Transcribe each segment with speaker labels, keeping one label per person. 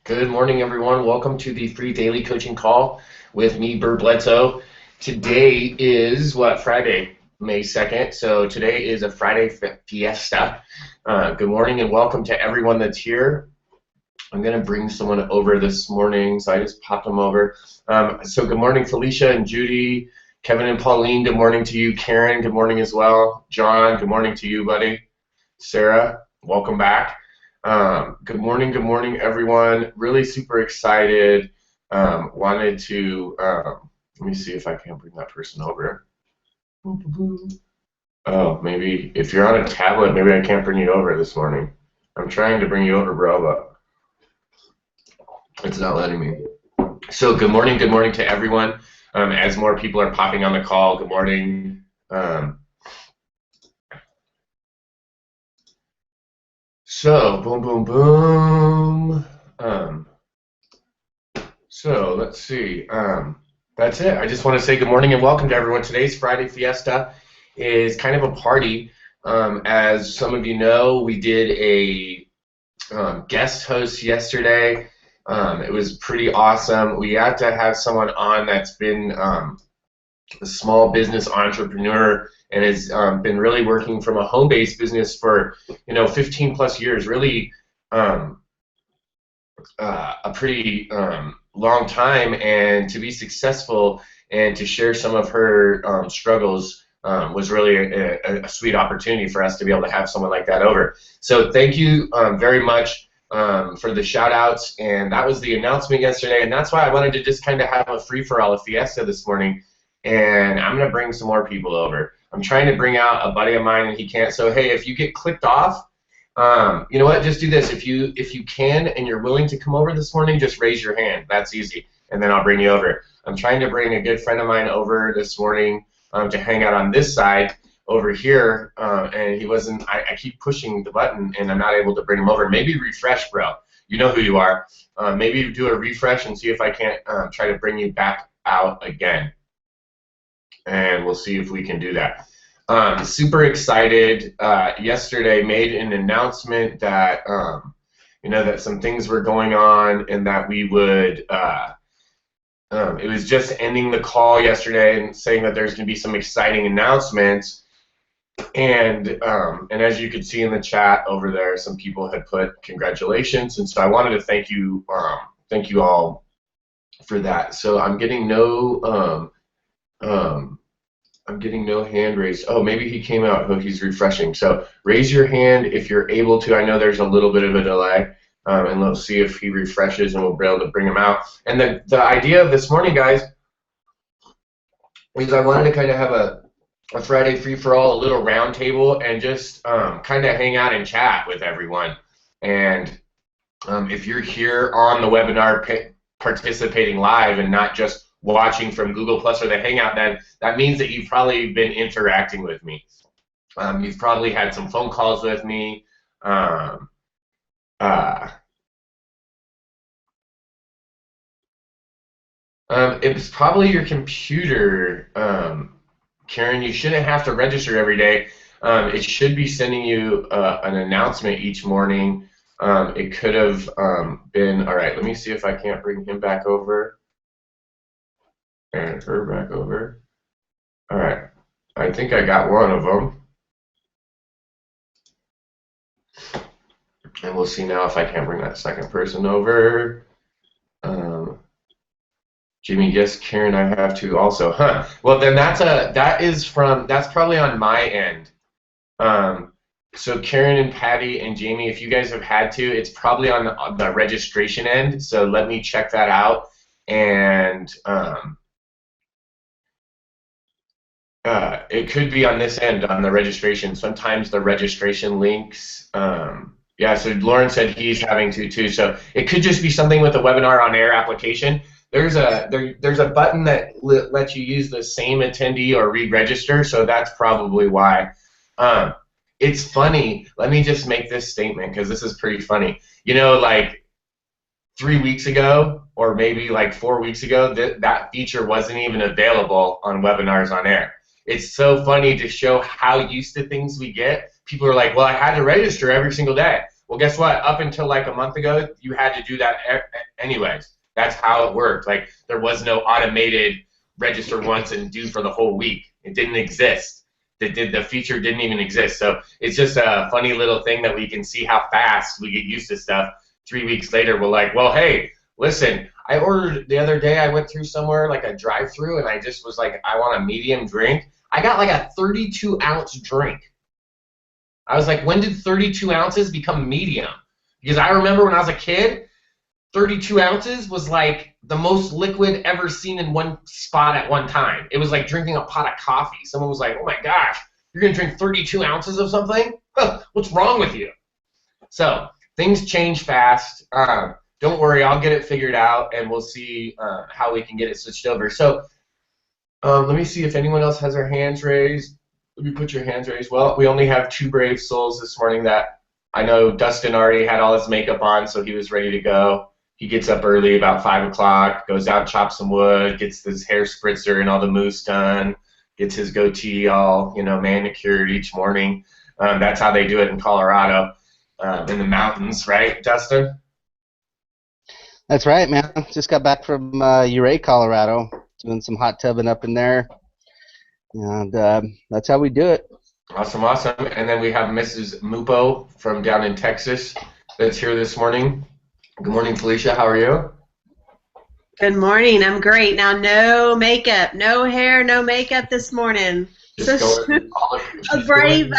Speaker 1: Good morning, everyone. Welcome to the free daily coaching call with me, Bert Bledsoe. Today is Friday, May 2nd. So today is a Friday Fiesta. Good morning and welcome to everyone that's here. I'm going to bring someone over this morning, so I just popped them over. So good morning, Felicia and Judy, Kevin and Pauline. Good morning to you, Karen. Good morning as well. John, good morning to you, buddy. Sarah, welcome back. Good morning, everyone. Really super excited. Wanted to, let me see if I can bring that person over. Oh, maybe if you're on a tablet, maybe I can't bring you over this morning. I'm trying to bring you over, bro, but it's not letting me. So good morning to everyone. As more people are popping on the call, good morning. So boom. So let's see. That's it. I just want to say good morning and welcome to everyone. Today's Friday Fiesta is kind of a party. As some of you know, we did a guest host yesterday. It was pretty awesome. We had to have someone on that's been a small business entrepreneur and has been really working from a home-based business for 15 plus years. Really a pretty long time, and to be successful and to share some of her struggles was really a sweet opportunity for us to be able to have someone like that over. So thank you very much for the shout outs, and that was the announcement yesterday, and that's why I wanted to just kind of have a free-for-all, a fiesta this morning, and I'm going to bring some more people over. I'm trying to bring out a buddy of mine, and he can't, so hey, if you get clicked off, you know what? Just do this. If you can and you're willing to come over this morning, just raise your hand. That's easy, and then I'll bring you over. I'm trying to bring a good friend of mine over this morning to hang out on this side over here, and he wasn't. I keep pushing the button, and I'm not able to bring him over. Maybe refresh, bro. You know who you are. Maybe do a refresh and see if I can't try to bring you back out again, and we'll see if we can do that. Super excited. Yesterday made an announcement that that some things were going on and that we would. It was just ending the call yesterday and saying that there's going to be some exciting announcements. And as you could see in the chat over there, some people had put congratulations, and so I wanted to thank you all for that. So I'm getting no. I'm getting no hand raised. Oh, maybe he came out. Oh, he's refreshing. So raise your hand if you're able to. I know there's a little bit of a delay, and let's see if he refreshes and we'll be able to bring him out. And the idea of this morning, guys, is I wanted to kind of have a Friday free-for-all, a little round table, and just kind of hang out and chat with everyone. And if you're here on the webinar participating live and not just watching from Google Plus or the Hangout, then that means that you've probably been interacting with me. You've probably had some phone calls with me. It's probably your computer, Karen. You shouldn't have to register every day. It should be sending you an announcement each morning. It could have been, all right, let me see if I can't bring him back over. And her back over. All right, I think I got one of them. And we'll see now if I can't bring that second person over. Jimmy, yes, Karen, I have to also. Huh. Well, then that's probably on my end. So Karen and Patty and Jamie, if you guys have had to, it's probably on the registration end. So let me check that out. And it could be on this end, on the registration. Sometimes the registration links, yeah, so Lauren said he's having to too. So it could just be something with the webinar on air application. There's a button that lets you use the same attendee or re-register, so that's probably why. It's funny. Let me just make this statement because this is pretty funny. You know, like 3 weeks ago or maybe like 4 weeks ago, that feature wasn't even available on webinars on air. It's so funny to show how used to things we get. People are like, well, I had to register every single day. Well, guess what? Up until like a month ago, you had to do that anyways. That's how it worked. Like there was no automated register once and do for the whole week. It didn't exist. The feature didn't even exist. So it's just a funny little thing that we can see how fast we get used to stuff. 3 weeks later, we're like, well, hey, listen, I ordered the other day, I went through somewhere like a drive-through, and I just was like, I want a medium drink. I got like a 32-ounce drink. I was like, when did 32 ounces become medium? Because I remember when I was a kid, 32 ounces was like the most liquid ever seen in one spot at one time. It was like drinking a pot of coffee. Someone was like, oh my gosh, you're going to drink 32 ounces of something? Huh, what's wrong with you? So things change fast. Don't worry, I'll get it figured out, and we'll see how we can get it switched over. So let me see if anyone else has their hands raised. Let me put your hands raised. Well, we only have 2 brave souls this morning. That I know Dustin already had all his makeup on, so he was ready to go. He gets up early, about 5 o'clock, goes out, chops some wood, gets his hair spritzer and all the mousse done, gets his goatee all, manicured each morning. That's how they do it in Colorado, in the mountains, right, Dustin?
Speaker 2: That's right, man. Just got back from Ouray, Colorado, doing some hot tubbing up in there, and that's how we do it.
Speaker 1: Awesome, awesome. And then we have Mrs. Mupo from down in Texas that's here this morning. Good morning, Felicia. How are you?
Speaker 3: Good morning. I'm great. Now, no makeup, no hair, no makeup this morning.
Speaker 1: Just
Speaker 3: so a brave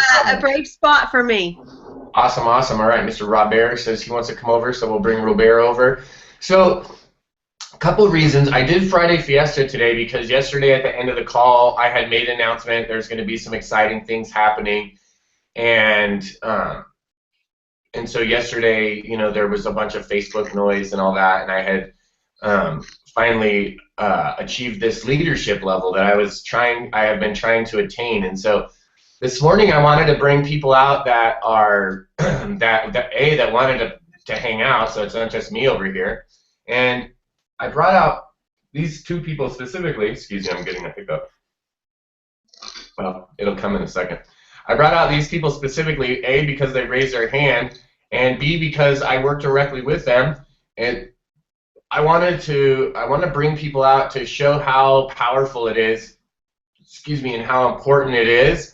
Speaker 3: spot for me.
Speaker 1: Awesome, awesome. All right, Mr. Robert says he wants to come over, so we'll bring Robert over. So a couple of reasons. I did Friday Fiesta today because yesterday at the end of the call, I had made an announcement. There's going to be some exciting things happening, and so yesterday, there was a bunch of Facebook noise and all that, and I had finally achieved this leadership level that I have been trying to attain. And so this morning I wanted to bring people out that are that wanted to hang out, so it's not just me over here. And I brought out these 2 people specifically. Excuse me, I'm getting a hiccup. Well, it'll come in a second. I brought out these people specifically, A, because they raised their hand, and B, because I work directly with them. And I want to bring people out to show how powerful it is, and how important it is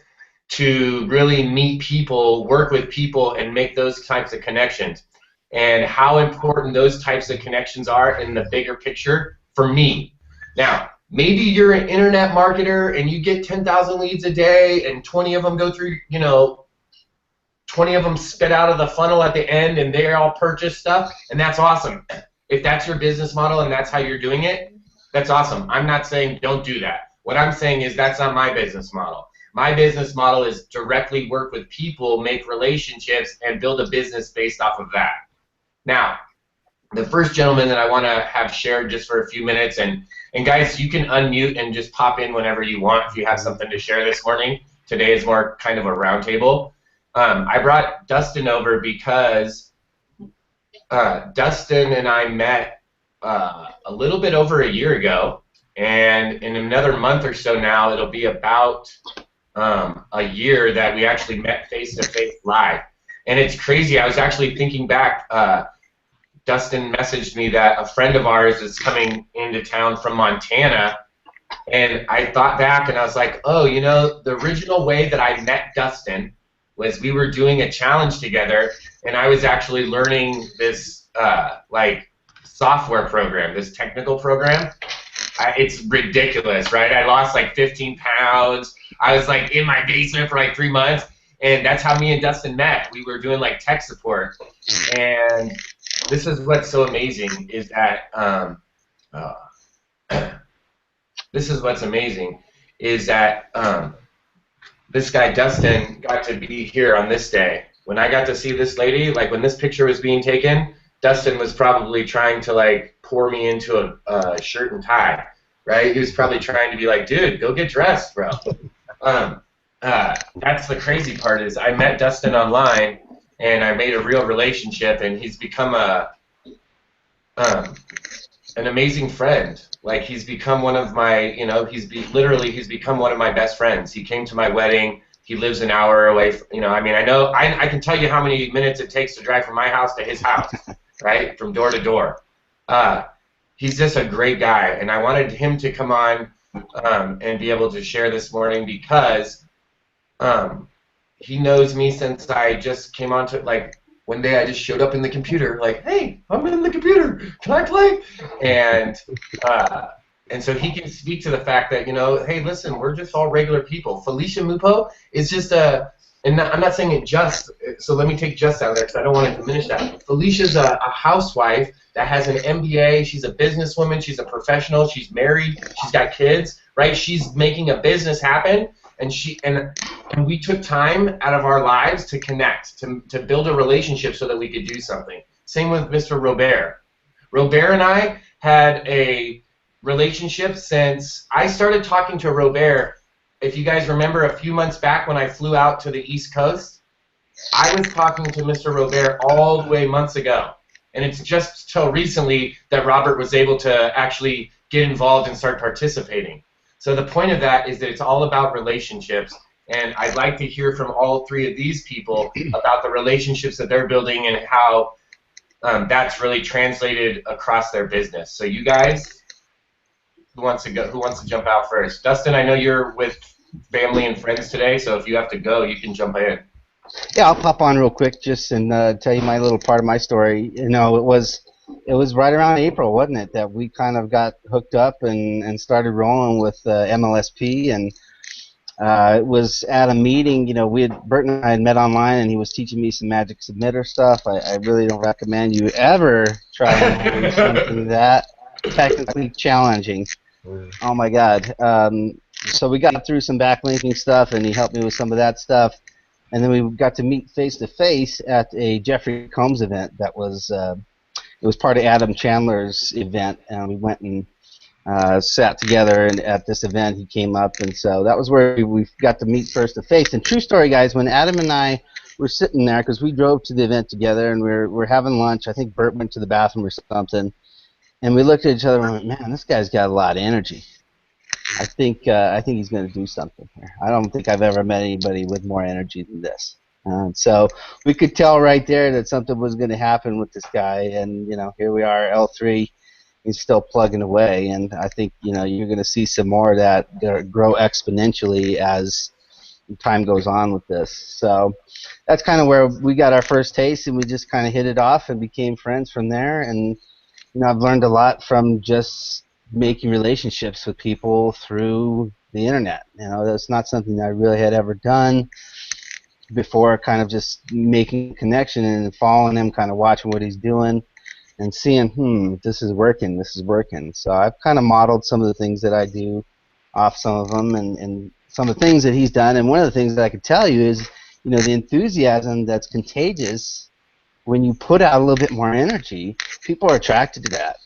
Speaker 1: to really meet people, work with people, and make those types of connections, and how important those types of connections are in the bigger picture for me. Now, maybe you're an internet marketer and you get 10,000 leads a day and 20 of them go through, 20 of them spit out of the funnel at the end and they all purchase stuff, and that's awesome. If that's your business model and that's how you're doing it, that's awesome. I'm not saying don't do that. What I'm saying is that's not my business model. My business model is directly work with people, make relationships, and build a business based off of that. Now, the first gentleman that I want to have shared just for a few minutes, and guys, you can unmute and just pop in whenever you want if you have something to share this morning. Today is more kind of a roundtable. I brought Dustin over because Dustin and I met a little bit over a year ago, and in another month or so now, it'll be about a year that we actually met face-to-face live. And it's crazy. I was actually thinking back. Dustin messaged me that a friend of ours is coming into town from Montana, and I thought back and I was like, oh, the original way that I met Dustin was we were doing a challenge together, and I was actually learning this software program, this technical program. It's ridiculous, right? I lost like 15 pounds. I was like in my basement for like 3 months, and that's how me and Dustin met. We were doing like tech support, and this is what's so amazing is that this guy Dustin got to be here on this day. When I got to see this lady, like when this picture was being taken, Dustin was probably trying to like pour me into a shirt and tie, right? He was probably trying to be like, dude, go get dressed, bro. That's the crazy part is I met Dustin online and I made a real relationship, and he's become an amazing friend. Like he's become one of my, he's become one of my best friends. He came to my wedding. He lives an hour away. I mean, I can tell you how many minutes it takes to drive from my house to his house, right, from door to door. He's just a great guy, and I wanted him to come on and be able to share this morning because he knows me since I just came on to, like, one day I just showed up in the computer, like, hey, I'm in the computer, can I play? And so he can speak to the fact that, hey, listen, we're just all regular people. Felicia Mupo is just I'm not saying it just, so let me take just out of there because I don't want to diminish that. Felicia's a housewife that has an MBA. She's a businesswoman. She's a professional. She's married. She's got kids, right? She's making a business happen, and we took time out of our lives to connect, to build a relationship so that we could do something. Same with Mr. Robert. Robert and I had a relationship since I started talking to Robert. If you guys remember a few months back when I flew out to the East Coast, I was talking to Mr. Robert all the way months ago. And it's just till recently that Robert was able to actually get involved and start participating. So the point of that is that it's all about relationships. And I'd like to hear from all three of these people about the relationships that they're building and how that's really translated across their business. So you guys, who wants to jump out first? Dustin, I know you're with family and friends today, so if you have to go, you can jump in.
Speaker 2: Yeah, I'll pop on real quick just and tell you my little part of my story. It was right around April, wasn't it, that we kind of got hooked up and started rolling with MLSP, and it was at a meeting. Bert and I had met online, and he was teaching me some Magic Submitter stuff. I really don't recommend you ever try and do something that technically challenging. Oh my God. So we got through some backlinking stuff, and he helped me with some of that stuff. And then we got to meet face to face at a Jeffrey Combs event that was it was part of Adam Chandler's event, and we went and sat together. And at this event, he came up, and so that was where we got to meet face to face. And true story, guys, when Adam and I were sitting there, because we drove to the event together, and we're having lunch. I think Bert went to the bathroom or something. And we looked at each other and went, man, this guy's got a lot of energy. I think he's going to do something here. I don't think I've ever met anybody with more energy than this. So we could tell right there that something was going to happen with this guy. And, here we are, L3. He's still plugging away. And I think, you're going to see some more of that grow exponentially as time goes on with this. So that's kind of where we got our first taste, and we just kind of hit it off and became friends from there. And I've learned a lot from just making relationships with people through the internet. That's not something that I really had ever done before, kind of just making a connection and following him, kind of watching what he's doing and seeing, this is working. So I've kind of modeled some of the things that I do off some of them and some of the things that he's done. And one of the things that I could tell you is, the enthusiasm that's contagious. When you put out a little bit more energy, people are attracted to that,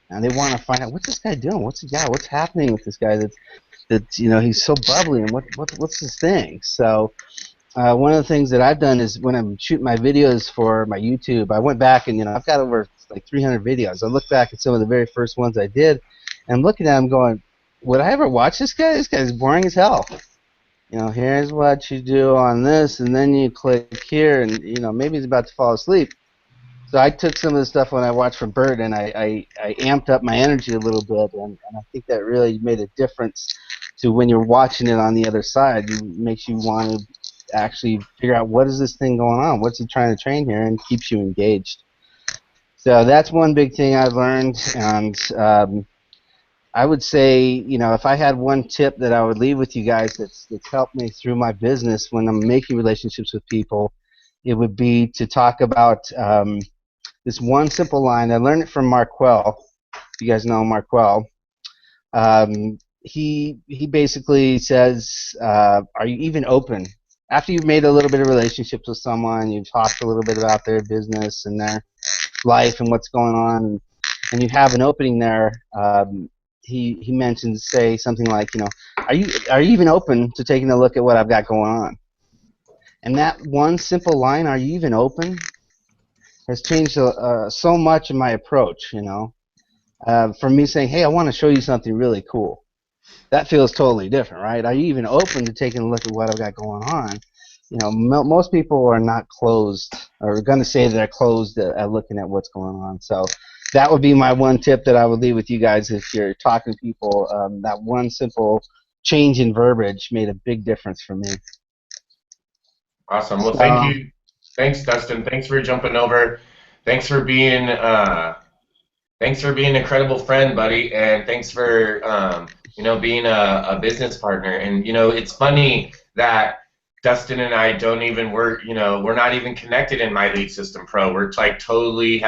Speaker 2: and they want to find out, what's this guy doing? What's happening with this guy? That's he's so bubbly, and what's his thing? So one of the things that I've done is when I'm shooting my videos for my YouTube, I went back and I've got over like 300 videos. I look back at some of the very first ones I did, and I'm looking at them going, would I ever watch this guy? This guy's boring as hell. Here's what you do on this, and then you click here, and maybe he's about to fall asleep. So I took some of the stuff when I watched from Bert, and I amped up my energy a little bit, and I think that really made a difference to when you're watching it on the other side. It makes you want to actually figure out, what is this thing going on? What's he trying to train here? And keeps you engaged. So that's one big thing I've learned, and I would say, if I had one tip that I would leave with you guys that's helped me through my business when I'm making relationships with people, it would be to talk about this one simple line. I learned it from Marquell. You guys know Marquell. He basically says, are you even open? After you've made a little bit of relationships with someone, you've talked a little bit about their business and their life and what's going on, and you have an opening there, he mentions, say, something like, are you even open to taking a look at what I've got going on? And that one simple line, are you even open, has changed so much in my approach, from me saying, hey, I want to show you something really cool. that feels totally different, right? Are you even open to taking a look at what I've got going on? Most people are not closed or going to say they're closed at looking at what's going on. So that would be my one tip that I would leave with you guys if you're talking to people. That one simple change in verbiage made a big difference for me.
Speaker 1: Awesome. Well, thank
Speaker 2: So,
Speaker 1: you. Thanks, Dustin. Thanks for jumping over. Thanks for being thanks for being an incredible friend, buddy, and thanks for being a business partner. And it's funny that Dustin and I don't even work. We're not even connected in My Lead System Pro. We're like totally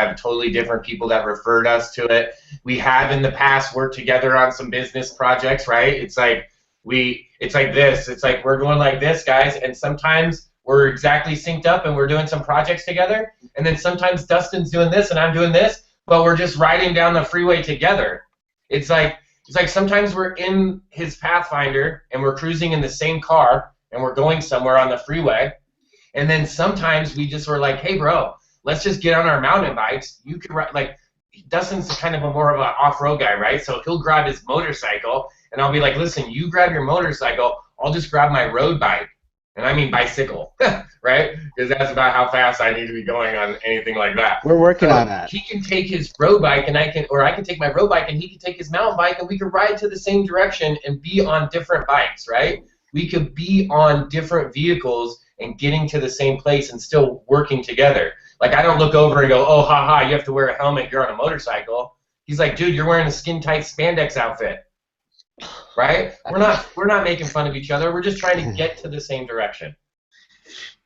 Speaker 1: different people that referred us to it. We have in the past worked together on some business projects, right? It's like this. It's like we're going like this, guys, and sometimes we're exactly synced up and we're doing some projects together, and then sometimes Dustin's doing this and I'm doing this, but we're just riding down the freeway together. It's like sometimes we're in his Pathfinder and we're cruising in the same car and we're going somewhere on the freeway, and then sometimes we just were like, hey bro, let's just get on our mountain bikes. You can ride. Like, Dustin's kind of a more of an off-road guy, right? So he'll grab his motorcycle and I'll be like, listen, you grab your motorcycle, I'll just grab my road bike. And I mean bicycle, right? Because that's about how fast I need to be going on anything like that.
Speaker 2: we're working on that.
Speaker 1: He can take his road bike, and I can take my road bike, and he can take his mountain bike, and we can ride to the same direction and be on different bikes, right? We could be on different vehicles and getting to the same place and still working together. Like, I don't look over and go, oh, haha, you have to wear a helmet, you're on a motorcycle. He's like, dude, you're wearing a skin-tight spandex outfit. Right? We're not making fun of each other. We're just trying to get to the same direction.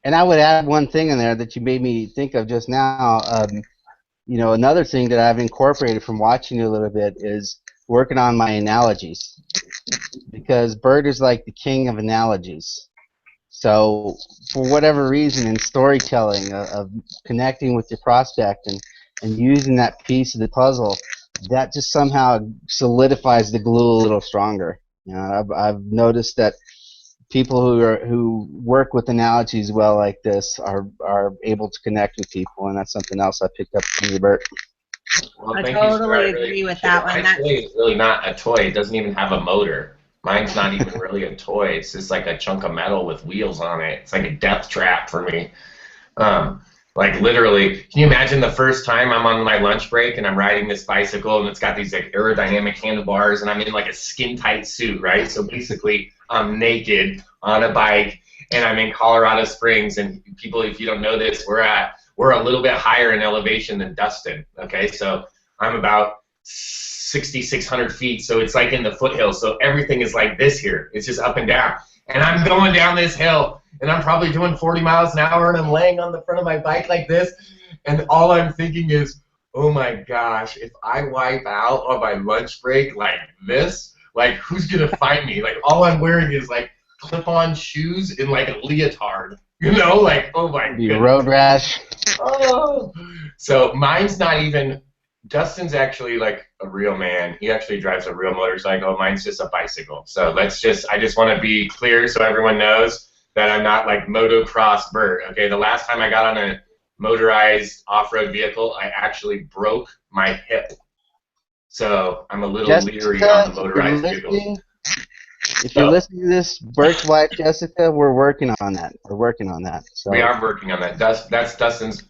Speaker 2: And I would add one thing in there that you made me think of just now. Another thing that I've incorporated from watching you a little bit is working on my analogies, because Bert is like the king of analogies. So for whatever reason, in storytelling of connecting with your prospect and using that piece of the puzzle, that just somehow solidifies the glue a little stronger. I've noticed that people who work with analogies well like this are able to connect with people, and that's something else I picked up from you, Bert.
Speaker 1: Well,
Speaker 3: I
Speaker 1: thank you, sir.
Speaker 3: totally
Speaker 1: really
Speaker 3: agree with
Speaker 1: appreciate
Speaker 3: that
Speaker 1: it.
Speaker 3: one.
Speaker 1: My toy is really not a toy. It doesn't even have a motor. Mine's not even really a toy. It's just like a chunk of metal with wheels on it. It's like a death trap for me. Like, literally, can you imagine the first time I'm on my lunch break and I'm riding this bicycle and it's got these like aerodynamic handlebars and I'm in like a skin-tight suit, right? So basically, I'm naked on a bike and I'm in Colorado Springs, and people, if you don't know this, we're a little bit higher in elevation than Dustin, okay? So I'm about 6,600 feet, so it's like in the foothills, so everything is like this here. It's just up and down. And I'm going down this hill, and I'm probably doing 40 miles an hour, and I'm laying on the front of my bike like this, and all I'm thinking is, oh my gosh, if I wipe out on my lunch break like this, like, who's going to find me? Like, all I'm wearing is, like, clip-on shoes and, like, a leotard. Like, oh my goodness.
Speaker 2: Road rash.
Speaker 1: Oh. So mine's not even, Dustin's actually like a real man. He actually drives a real motorcycle. Mine's just a bicycle. So I just want to be clear so everyone knows that I'm not like motocross Bert. Okay, the last time I got on a motorized off-road vehicle, I actually broke my hip. So I'm a little leery on the motorized vehicles.
Speaker 2: If you're listening to this, Bert's wife, Jessica, we're working on that. So.
Speaker 1: We are working on that. That's Dustin's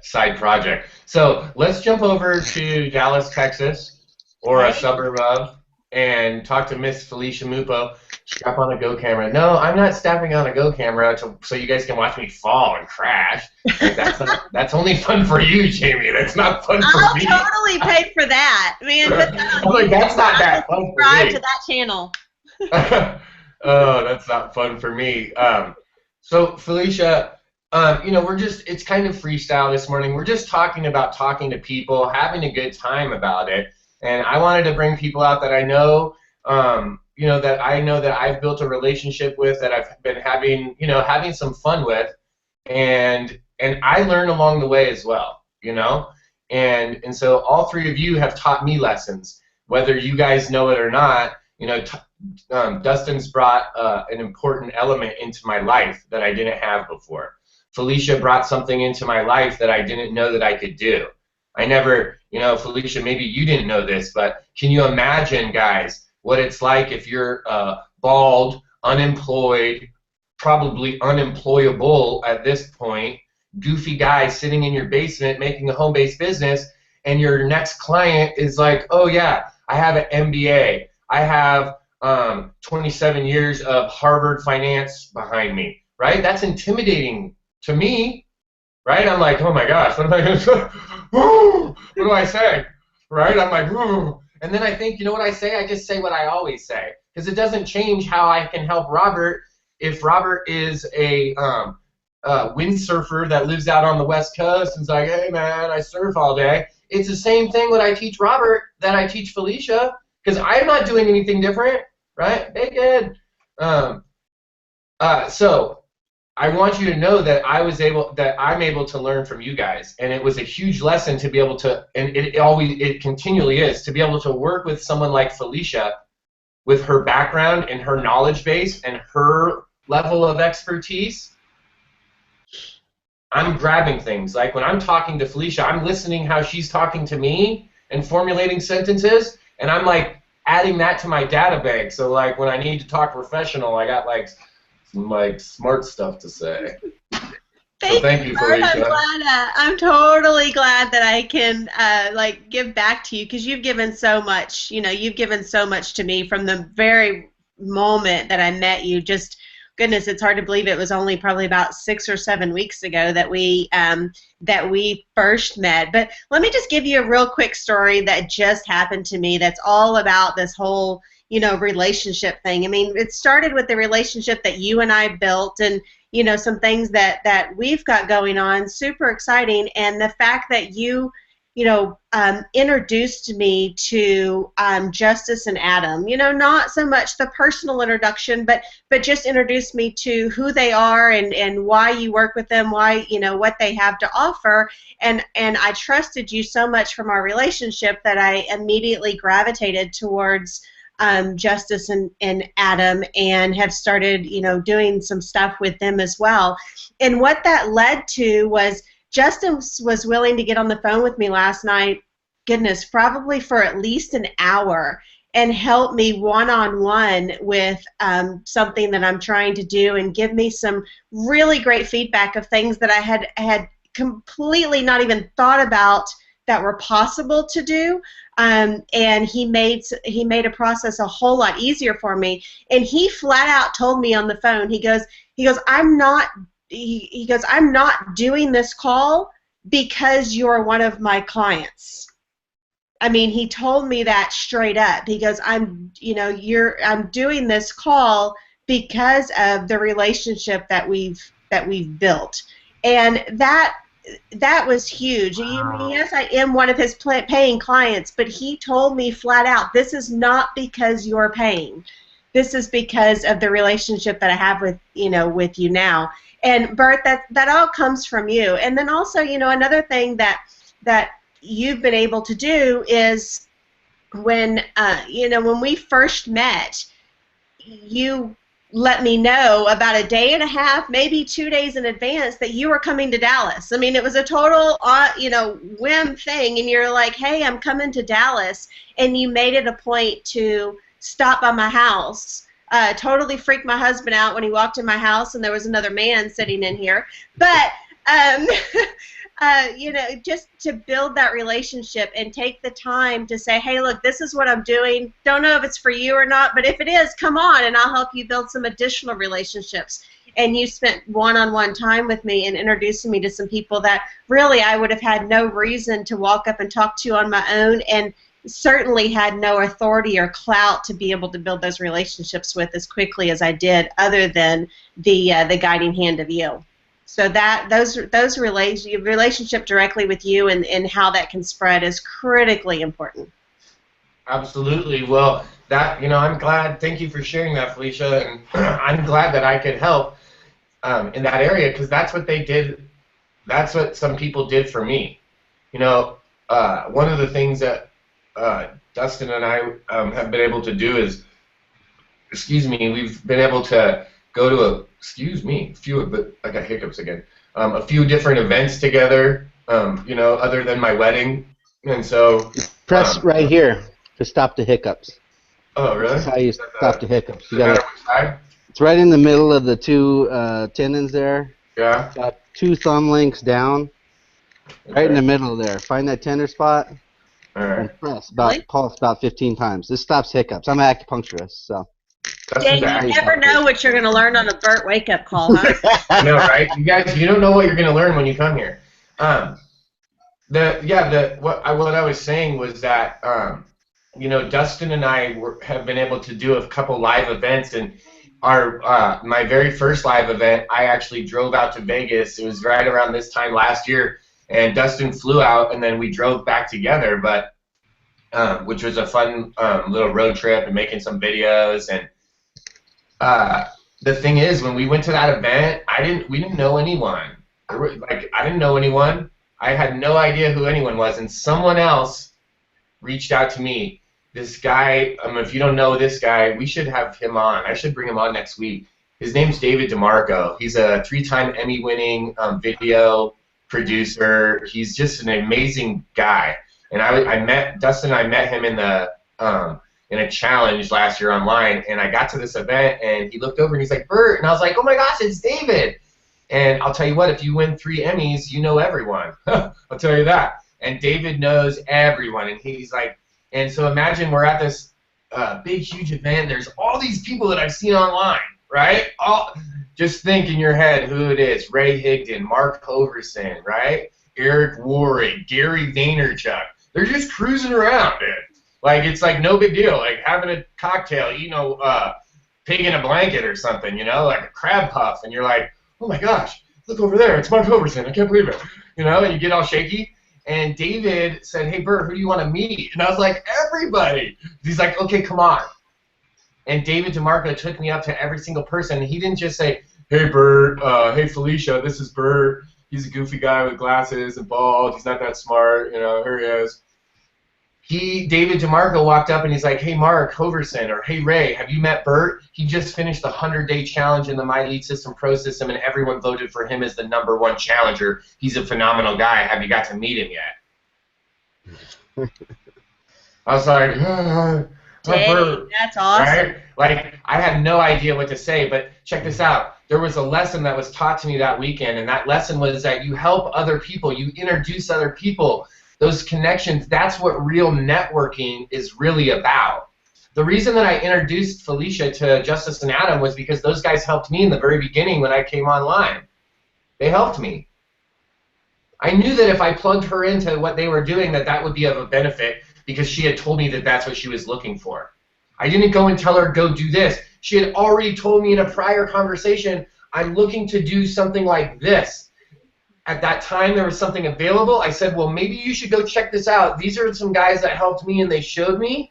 Speaker 1: side project. So let's jump over to Dallas, Texas, or a suburb of, and talk to Miss Felicia Mupo. Strap on a Go camera. No, I'm not strapping on a Go camera so you guys can watch me fall and crash. Like, that's only fun for you, Jamie. That's not fun for me.
Speaker 3: I'll totally pay for that, man.
Speaker 1: I'm like, that's not that fun for me.
Speaker 3: Subscribe to that channel.
Speaker 1: Oh, that's not fun for me. So Felicia, it's kind of freestyle this morning. We're just talking about talking to people, having a good time about it. And I wanted to bring people out that I know, that I've built a relationship with, that I've been having some fun with, and I learn along the way as well, and so all three of you have taught me lessons, whether you guys know it or not. Dustin's brought an important element into my life that I didn't have before. Felicia brought something into my life that I didn't know that I could do. I never, Felicia, maybe you didn't know this, but can you imagine, guys, what it's like if you're bald, unemployed, probably unemployable at this point, goofy guy sitting in your basement making a home-based business, and your next client is like, oh yeah, I have an MBA, I have 27 years of Harvard finance behind me, right? That's intimidating to me, right? I'm like, oh my gosh, what am I going to say? What do I say, right? I'm like, ooh. And then I think, you know what I say? I just say what I always say, because it doesn't change how I can help Robert. If Robert is a windsurfer that lives out on the West Coast and is like, hey man, I surf all day, it's the same thing what I teach Robert that I teach Felicia, because I'm not doing anything different, right? Hey, good. So I want you to know that I'm able to learn from you guys, and it was a huge lesson to be able to, and it continually is, to be able to work with someone like Felicia, with her background and her knowledge base and her level of expertise. I'm grabbing things. Like when I'm talking to Felicia, I'm listening how she's talking to me and formulating sentences, and I'm like adding that to my data bank. So like when I need to talk professional, I got like some like smart stuff to say. Thank you, Felicia.
Speaker 3: I'm totally glad that I can like give back to you, because you've given so much. You know, you've given so much to me from the very moment that I met you. Just goodness, it's hard to believe it was only probably about 6 or 7 weeks ago that we first met. But let me just give you a real quick story that just happened to me. That's all about this whole, you know, relationship thing. I mean, it started with the relationship that you and I built, and you know, some things that we've got going on, super exciting, and the fact that you know, introduced me to Justice and Adam. You know, not so much the personal introduction, but just introduced me to who they are and why you work with them, why, you know, what they have to offer. And I trusted you so much from our relationship that I immediately gravitated towards Justice and Adam, and have started, you know, doing some stuff with them as well. And what that led to was Justin was willing to get on the phone with me last night, goodness, probably for at least an hour, and help me one-on-one with something that I'm trying to do, and give me some really great feedback of things that I had completely not even thought about that were possible to do. And he made a process a whole lot easier for me. And he flat out told me on the phone, he goes, I'm not doing this call because you're one of my clients. I mean, he told me that straight up. He goes, I'm doing this call because of the relationship that we've built. And that was huge. Wow. Yes, I am one of his paying clients, but he told me flat out, this is not because you're paying. This is because of the relationship that I have with you now. And Bert, that all comes from you. And then also, you know, another thing that you've been able to do is when we first met, you let me know about a day and a half, maybe 2 days in advance, that you were coming to Dallas. I mean, it was a total, whim thing, and you're like, hey, I'm coming to Dallas, and you made it a point to stop by my house. Totally freaked my husband out when he walked in my house and there was another man sitting in here. But, just to build that relationship and take the time to say, hey, look, this is what I'm doing. Don't know if it's for you or not, but if it is, come on, and I'll help you build some additional relationships. And you spent one-on-one time with me and introducing me to some people that really I would have had no reason to walk up and talk to on my own, and certainly had no authority or clout to be able to build those relationships with as quickly as I did, other than the guiding hand of you. So those relationship directly with you and how that can spread is critically important.
Speaker 1: Absolutely. Well, I'm glad. Thank you for sharing that, Felicia, and I'm glad that I could help in that area, because that's what they did. That's what some people did for me. You know, one of the things that Dustin and I have been able to do is, we've been able to go to I got hiccups again. A few different events together, other than my wedding, and so
Speaker 2: press right here to stop the hiccups.
Speaker 1: Oh,
Speaker 2: This
Speaker 1: really?
Speaker 2: is how you
Speaker 1: Does
Speaker 2: stop the hiccups. You
Speaker 1: it matter
Speaker 2: gotta.
Speaker 1: which side?
Speaker 2: It's right in the middle of the two tendons there.
Speaker 1: Yeah.
Speaker 2: About 2 thumb lengths down, right in
Speaker 1: Okay.
Speaker 2: the middle there. Find that tender spot
Speaker 1: All right.
Speaker 2: and press.
Speaker 3: Really?
Speaker 2: Pulse about 15 times. This stops hiccups. I'm an acupuncturist, so
Speaker 1: Dustin's
Speaker 3: Dave,
Speaker 2: this is how
Speaker 3: you
Speaker 2: you
Speaker 3: never
Speaker 2: stop
Speaker 3: know what you're going to learn on a Burt wake-up call, huh?
Speaker 1: I know, right? You guys, you don't know what you're gonna learn when you come here. Um, what I was saying was that Dustin and I have been able to do a couple live events, and our my very first live event, I actually drove out to Vegas. It was right around this time last year, and Dustin flew out, and then we drove back together, but which was a fun little road trip and making some videos. And uh, the thing is, when we went to that event, we didn't know anyone. I didn't know anyone. I had no idea who anyone was, and someone else reached out to me. This guy, if you don't know this guy, we should have him on. I should bring him on next week. His name's David DeMarco. He's a 3-time Emmy-winning video producer. He's just an amazing guy. And I met Dustin. I met him in a challenge last year online, and I got to this event, and he looked over and he's like, "Bert," and I was like, "Oh my gosh, it's David!" And I'll tell you what, if you win 3 Emmys, you know everyone. I'll tell you that. And David knows everyone, and he's like, and so imagine we're at this big, huge event. There's all these people that I've seen online, right? Just think in your head who it is: Ray Higdon, Mark Hoverson, right? Eric Warwick, Gary Vaynerchuk. They're just cruising around, dude. Like, it's like no big deal. Like having a cocktail, pig in a blanket or something, like a crab puff, and you're like, "Oh my gosh, look over there, it's Mark Hoverson, I can't believe it," and you get all shaky. And David said, "Hey, Bert, who do you want to meet?" And I was like, "Everybody." He's like, "Okay, come on." And David DeMarco took me up to every single person. He didn't just say, "Hey, Bert, hey, Felicia, this is Bert. He's a goofy guy with glasses and bald. He's not that smart. Here he is." David DeMarco walked up and he's like, "Hey, Mark Hoverson," or "Hey, Ray, have you met Bert? He just finished the 100-day challenge in the My Lead System Pro system, and everyone voted for him as the #1 challenger. He's a phenomenal guy. Have you got to meet him yet?" I was like,
Speaker 3: Dang, that's awesome.
Speaker 1: Right? Like, I had no idea what to say, but check this out. There was a lesson that was taught to me that weekend, and that lesson was that you help other people, you introduce other people. Those connections, that's what real networking is really about. The reason that I introduced Felicia to Justice and Adam was because those guys helped me in the very beginning when I came online. They helped me. I knew that if I plugged her into what they were doing, that would be of a benefit because she had told me that that's what she was looking for. I didn't go and tell her, "Go do this." She had already told me in a prior conversation, "I'm looking to do something like this." At that time, there was something available. I said, "Well, maybe you should go check this out. These are some guys that helped me and they showed me.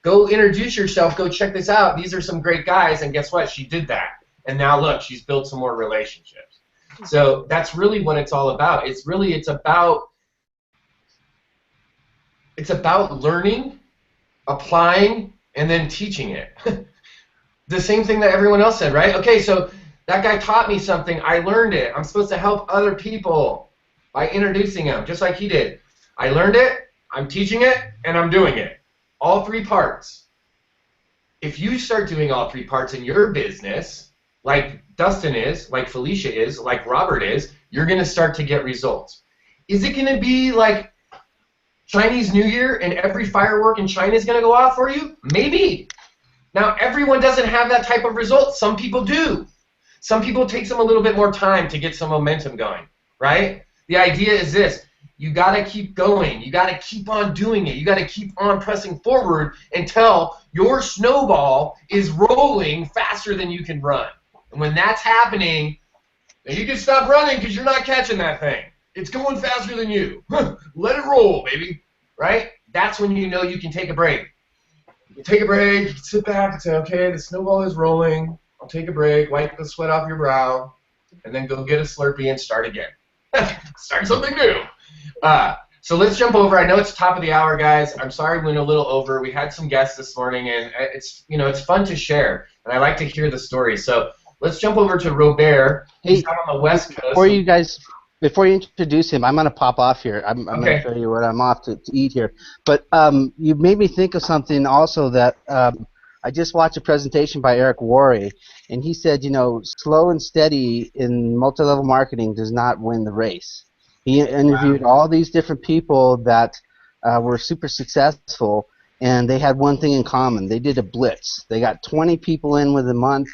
Speaker 1: Go introduce yourself. Go check this out. These are some great guys." And guess what? She did that. And now look, she's built some more relationships. So that's really what it's all about. It's about learning, applying, and then teaching it. The same thing that everyone else said, right? Okay, so that guy taught me something. I learned it. I'm supposed to help other people by introducing them, just like he did. I learned it, I'm teaching it, and I'm doing it. All 3 parts. If you start doing all 3 parts in your business, like Dustin is, like Felicia is, like Robert is, you're going to start to get results. Is it going to be like Chinese New Year and every firework in China is going to go off for you? Maybe. Now, everyone doesn't have that type of result. Some people do. Some people, it takes them a little bit more time to get some momentum going, right? The idea is this. You got to keep going. You got to keep on doing it. You got to keep on pressing forward until your snowball is rolling faster than you can run. And when that's happening, then you can stop running because you're not catching that thing. It's going faster than you. Let it roll, baby, right? That's when you know you can take a break. You take a break, you sit back and say, "Okay, the snowball is rolling. I'll take a break, wipe the sweat off your brow, and then go get a Slurpee and start again." Start something new. So let's jump over. I know it's top of the hour, guys. I'm sorry we went a little over. We had some guests this morning, and it's fun to share, and I like to hear the stories. So let's jump over to Robert. He's out on the West Coast.
Speaker 2: Before you introduce him, I'm going to pop off here. I'm going to show you what I'm off to eat here. But you made me think of something also that I just watched a presentation by Eric Worre, and he said, slow and steady in multi-level marketing does not win the race. He interviewed all these different people that were super successful, and they had one thing in common. They did a blitz. They got 20 people in within a month,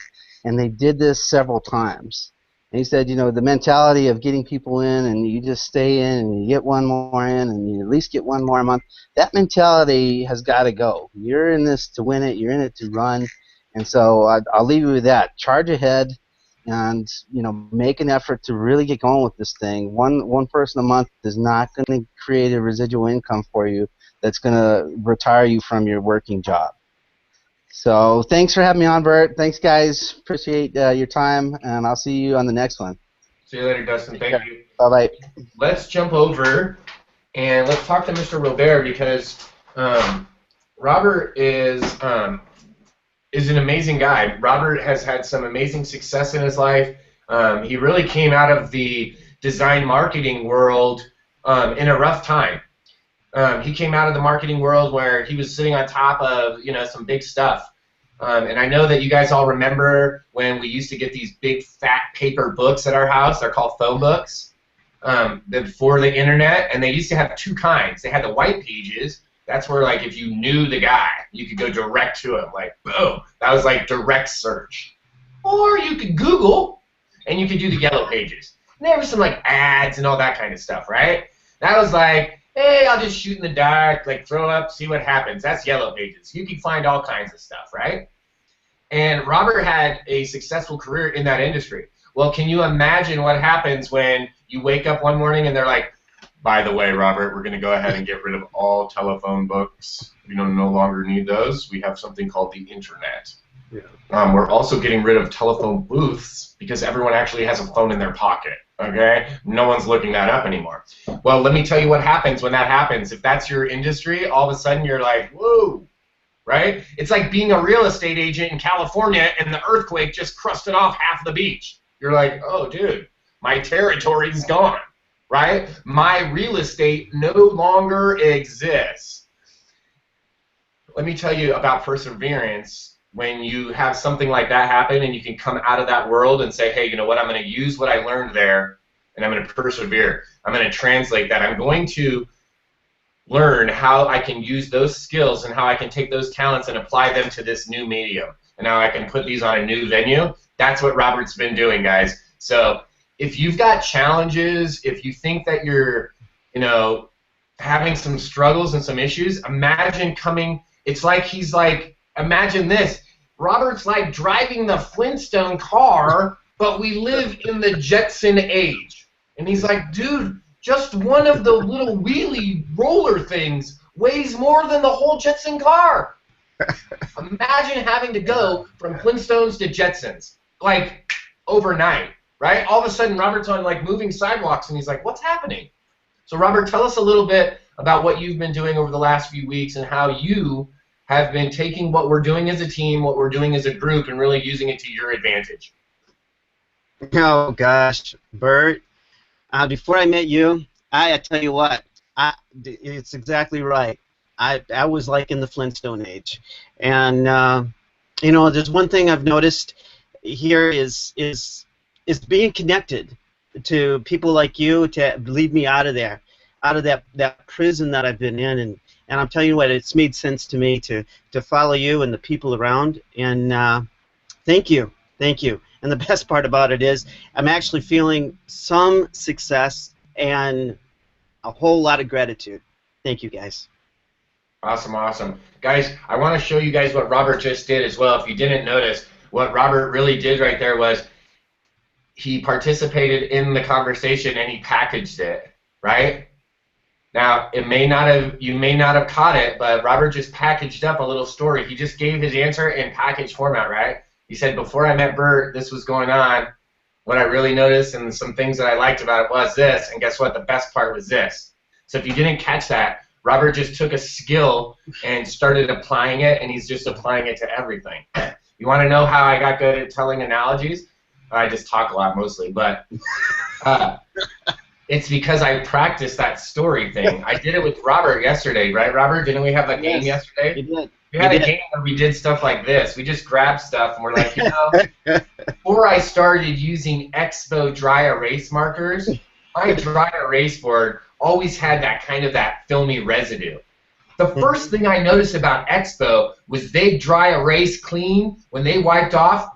Speaker 2: and they did this several times. And he said, the mentality of getting people in and you just stay in and you get one more in and you at least get one more a month, that mentality has got to go. You're in this to win it. You're in it to run. And so I'll leave you with that. Charge ahead and, make an effort to really get going with this thing. One person a month is not going to create a residual income for you that's going to retire you from your working job. So thanks for having me on, Bert. Thanks, guys. Appreciate your time, and I'll see you on the next one.
Speaker 1: See you later, Dustin. Thank you.
Speaker 2: Bye-bye.
Speaker 1: Let's jump over and let's talk to Mr. Robert because Robert is an amazing guy. Robert has had some amazing success in his life. He really came out of the design marketing world in a rough time. He came out of the marketing world where he was sitting on top of, some big stuff. And I know that you guys all remember when we used to get these big fat paper books at our house. They're called phone books before the internet. And they used to have two kinds. They had the white pages. That's where, like, if you knew the guy, you could go direct to him. Like, boom. That was like direct search. Or you could Google, and you could do the yellow pages. And there was some, like, ads and all that kind of stuff, right? That was like, hey, I'll just shoot in the dark, like throw up, see what happens. That's yellow pages. You can find all kinds of stuff, right? And Robert had a successful career in that industry. Well, can you imagine what happens when you wake up one morning and they're like, by the way, Robert, we're going to go ahead and get rid of all telephone books. We no longer need those. We have something called the internet. Yeah. We're also getting rid of telephone booths because everyone actually has a phone in their pocket. Okay? No one's looking that up anymore. Well, let me tell you what happens when that happens. If that's your industry, all of a sudden you're like, whoa, right? It's like being a real estate agent in California and the earthquake just crusted off half the beach. You're like, oh, dude, my territory's gone, right? My real estate no longer exists. Let me tell you about perseverance. When you have something like that happen and you can come out of that world and say, hey, you know what, I'm going to use what I learned there and I'm going to persevere. I'm going to translate that. I'm going to learn how I can use those skills and how I can take those talents and apply them to this new medium and how I can put these on a new venue. That's what Robert's been doing, guys. So if you've got challenges, if you think that you're, having some struggles and some issues, imagine coming, it's like he's like, imagine this. Robert's like driving the Flintstone car, but we live in the Jetson age. And he's like, dude, just one of the little wheelie roller things weighs more than the whole Jetson car. Imagine having to go from Flintstones to Jetsons, like overnight, right? All of a sudden, Robert's on like moving sidewalks, and he's like, what's happening? So, Robert, tell us a little bit about what you've been doing over the last few weeks and how you have been taking what we're doing as a team, what we're doing as a group, and really using it to your advantage.
Speaker 4: Oh, gosh, Bert, before I met you, I tell you what, it's exactly right. I was like in the Flintstone age. And, there's one thing I've noticed here is being connected to people like you to lead me out of there, out of that prison that I've been in. And I'm telling you what, it's made sense to me to follow you and the people around. And thank you. And the best part about it is I'm actually feeling some success and a whole lot of gratitude. Thank you, guys.
Speaker 1: Awesome. Guys, I want to show you guys what Robert just did as well. If you didn't notice, what Robert really did right there was he participated in the conversation and he packaged it, right? Now, you may not have caught it, but Robert just packaged up a little story. He just gave his answer in package format, right? He said, before I met Bert, this was going on. What I really noticed and some things that I liked about it was this, and guess what? The best part was this. So if you didn't catch that, Robert just took a skill and started applying it, and he's just applying it to everything. You want to know how I got good at telling analogies? I just talk a lot mostly, but It's because I practiced that story thing. I did it with Robert yesterday, right, Robert? Didn't we have a game yesterday?
Speaker 4: You did.
Speaker 1: We had a game where we did stuff like this. We just grabbed stuff and we're like, before I started using Expo dry erase markers, my dry erase board always had that filmy residue. The first thing I noticed about Expo was they dry erase clean. When they wiped off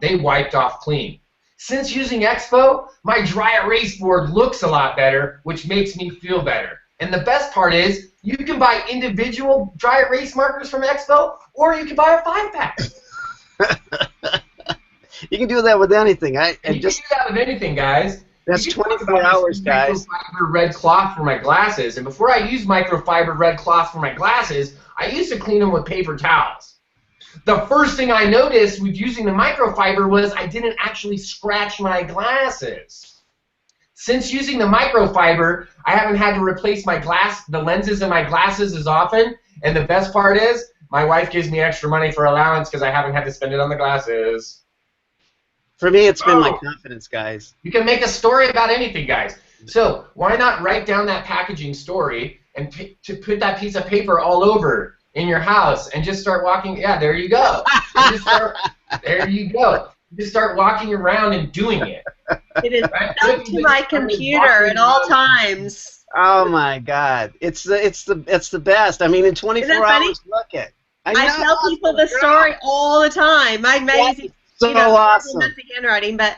Speaker 1: clean. Since using Expo, my dry erase board looks a lot better, which makes me feel better. And the best part is, you can buy individual dry erase markers from Expo, or you can buy a 5-pack.
Speaker 4: You can do that with anything.
Speaker 1: You can do that with anything, guys.
Speaker 4: That's 24 hours, guys.
Speaker 1: Microfiber red cloth for my glasses, and before I used microfiber red cloth for my glasses, I used to clean them with paper towels. The first thing I noticed with using the microfiber was I didn't actually scratch my glasses. Since using the microfiber, I haven't had to replace the lenses in my glasses as often, and the best part is, my wife gives me extra money for allowance because I haven't had to spend it on the glasses.
Speaker 4: For me, it's been my confidence, guys.
Speaker 1: You can make a story about anything, guys. So why not write down that packaging story and to put that piece of paper all over in your house and just start walking? Yeah, there you go. There you go. Just start walking around and doing it.
Speaker 3: It is up to my computer at all times.
Speaker 4: Oh my God, it's the best. I mean, in 24 hours, look it.
Speaker 3: I tell people the story all the time. My amazing,
Speaker 4: awesome.
Speaker 3: Messy handwriting, but.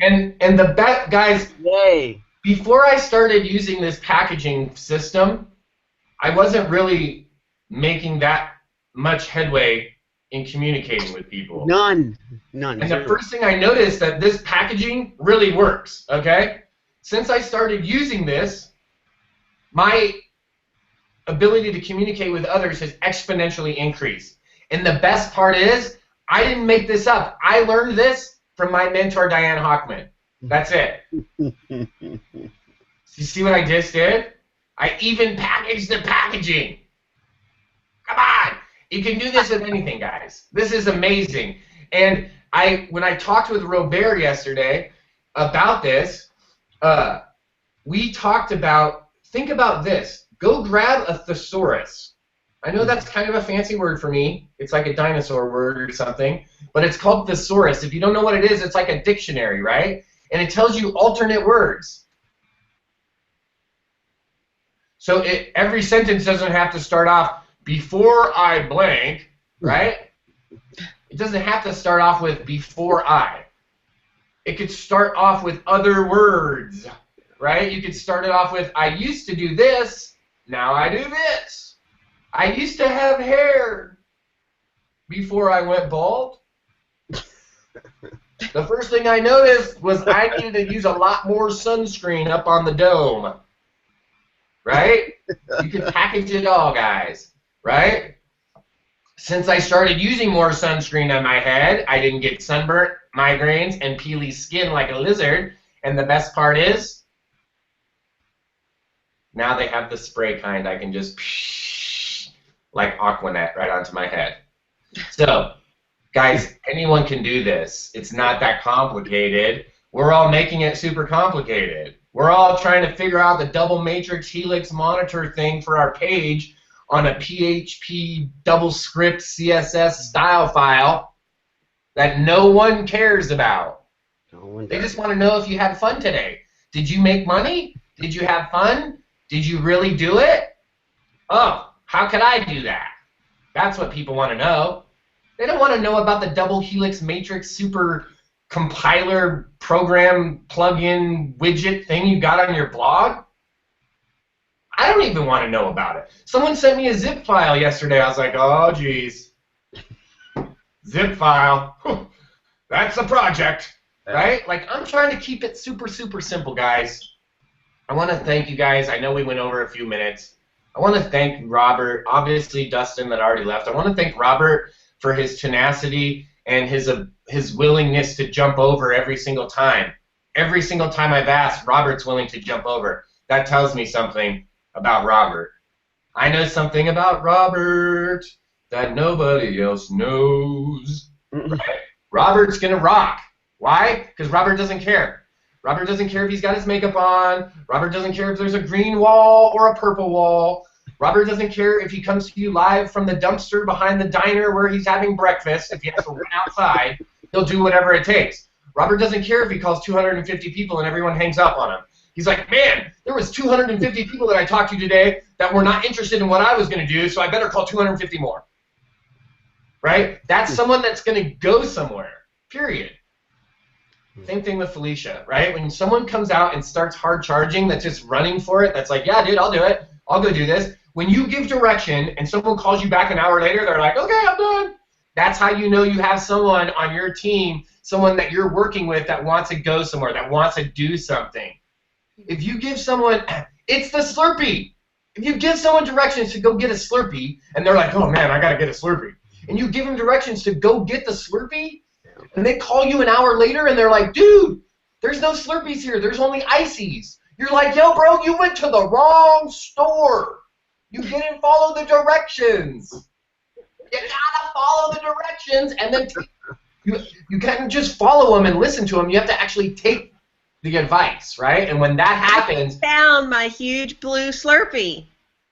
Speaker 1: And the best, guys.
Speaker 4: Yay!
Speaker 1: Before I started using this packaging system, I wasn't really making that much headway in communicating with people.
Speaker 4: None.
Speaker 1: And the first thing I noticed that this packaging really works, okay? Since I started using this, my ability to communicate with others has exponentially increased. And the best part is, I didn't make this up. I learned this from my mentor, Diane Hockman. That's it. You see what I just did? I even packaged the packaging. Come on. You can do this with anything, guys. This is amazing. And when I talked with Robert yesterday about this, we talked about, think about this. Go grab a thesaurus. I know that's kind of a fancy word for me. It's like a dinosaur word or something. But it's called thesaurus. If you don't know what it is, it's like a dictionary, right? And it tells you alternate words. So every sentence doesn't have to start off, before I blank, right? It doesn't have to start off with before I. It could start off with other words, right? You could start it off with, I used to do this, now I do this. I used to have hair before I went bald. The first thing I noticed was I needed to use a lot more sunscreen up on the dome, right? You can package it all, guys. Right? Since I started using more sunscreen on my head, I didn't get sunburnt, migraines, and peely skin like a lizard. And the best part is, now they have the spray kind. I can just like Aquanet right onto my head. So, guys, anyone can do this. It's not that complicated. We're all making it super complicated. We're all trying to figure out the double matrix helix monitor thing for our page on a PHP double script CSS style file that no one cares about. They just want to know if you had fun today. Did you make money? Did you have fun? Did you really do it? Oh, how could I do that? That's what people want to know. They don't want to know about the double helix matrix super compiler program plugin widget thing you got on your blog. I don't even want to know about it. Someone sent me a zip file yesterday. I was like, oh, geez. Zip file. That's a project, right? Like, I'm trying to keep it super, super simple, guys. I want to thank you guys. I know we went over a few minutes. I want to thank Robert, obviously Dustin that already left. I want to thank Robert for his tenacity and his willingness to jump over every single time. Every single time I've asked, Robert's willing to jump over. That tells me something about Robert. I know something about Robert that nobody else knows. Right? Robert's gonna rock. Why? Because Robert doesn't care. Robert doesn't care if he's got his makeup on. Robert doesn't care if there's a green wall or a purple wall. Robert doesn't care if he comes to you live from the dumpster behind the diner where he's having breakfast. If he has to run outside, he'll do whatever it takes. Robert doesn't care if he calls 250 people and everyone hangs up on him. He's like, man, there was 250 people that I talked to today that were not interested in what I was going to do, so I better call 250 more. Right? That's someone that's going to go somewhere, period. Same thing with Felicia, right? When someone comes out and starts hard charging, that's just running for it, that's like, yeah, dude, I'll do it. I'll go do this. When you give direction and someone calls you back an hour later, they're like, okay, I'm done. That's how you know you have someone on your team, someone that you're working with that wants to go somewhere, that wants to do something. If you give someone, it's the Slurpee. If you give someone directions to go get a Slurpee, and they're like, oh man, I got to get a Slurpee, and you give them directions to go get the Slurpee, and they call you an hour later, and they're like, dude, there's no Slurpees here. There's only ices. You're like, yo, bro, you went to the wrong store. You didn't follow the directions. You gotta follow the directions, and then you can't just follow them and listen to them. You have to actually take the advice, right? And when that happens,
Speaker 3: I found my huge blue Slurpee.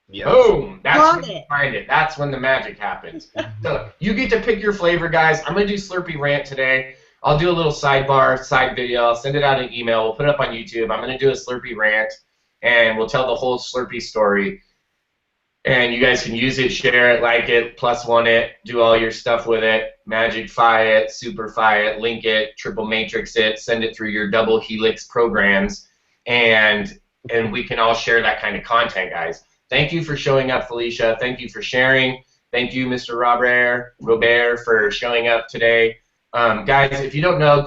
Speaker 4: Yep.
Speaker 1: boom, that's
Speaker 3: Love
Speaker 1: when you
Speaker 3: it.
Speaker 1: find it. That's when the magic happens. So you get to pick your flavor, guys. I'm going to do Slurpee Rant today. I'll do a little sidebar, side video. I'll send it out in email. We'll put it up on YouTube. I'm going to do a Slurpee Rant, and we'll tell the whole Slurpee story. And you guys can use it, share it, like it, +1 it, do all your stuff with it, Magicify it, Superfy it, link it, triple matrix it, send it through your double helix programs, and we can all share that kind of content, guys. Thank you for showing up, Felicia. Thank you for sharing. Thank you, Mr. Robert, for showing up today. Guys, if you don't know,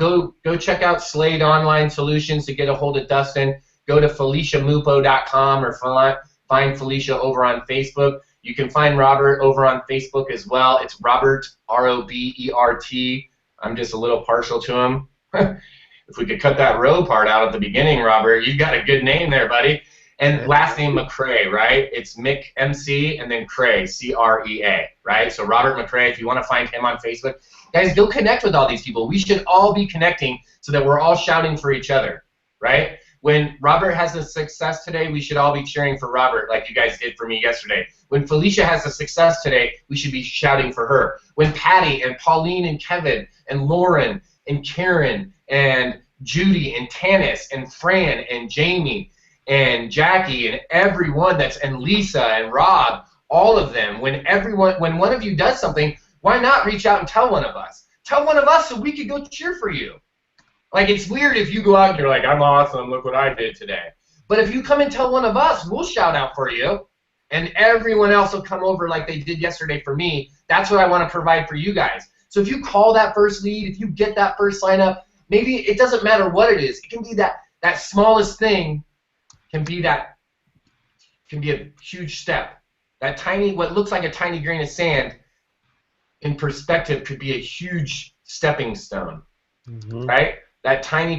Speaker 1: go check out Slade Online Solutions to get a hold of Dustin. Go to FeliciaMupo.com or find Felicia over on Facebook. You can find Robert over on Facebook as well. It's Robert, R-O-B-E-R-T. I'm just a little partial to him. If we could cut that row part out at the beginning, Robert, you got a good name there, buddy. And last name McCray, right? It's Mick, M-C, and then Cray, C-R-E-A, right? So Robert McCray, if you want to find him on Facebook. Guys, go connect with all these people. We should all be connecting so that we're all shouting for each other, right? When Robert has a success today, we should all be cheering for Robert like you guys did for me yesterday. When Felicia has a success today, we should be shouting for her. When Patty and Pauline and Kevin and Lauren and Karen and Judy and Tanis and Fran and Jamie and Jackie and everyone and Lisa and Rob, all of them, when one of you does something, why not reach out and tell one of us? Tell one of us so we could go cheer for you. Like, it's weird if you go out and you're like, I'm awesome, look what I did today. But if you come and tell one of us, we'll shout out for you. And everyone else will come over like they did yesterday for me. That's what I want to provide for you guys. So if you call that first lead, if you get that first sign up, maybe it doesn't matter what it is. It can be that smallest thing can be a huge step. That tiny, what looks like a tiny grain of sand, in perspective, could be a huge stepping stone, right? That tiny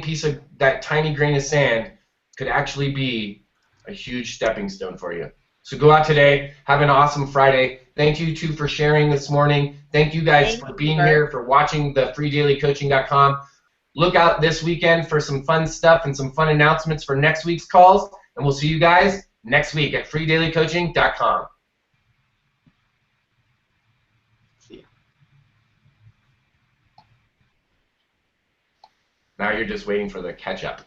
Speaker 1: grain of sand could actually be a huge stepping stone for you. So go out today, have an awesome Friday. Thank you, too, for sharing this morning. Thank you guys for being here, for watching the freedailycoaching.com. Look out this weekend for some fun stuff and some fun announcements for next week's calls, and we'll see you guys next week at freedailycoaching.com. Now you're just waiting for the catch-up.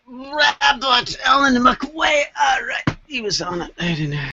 Speaker 4: Robert Ellen McWay. All right, he was on it. I didn't know.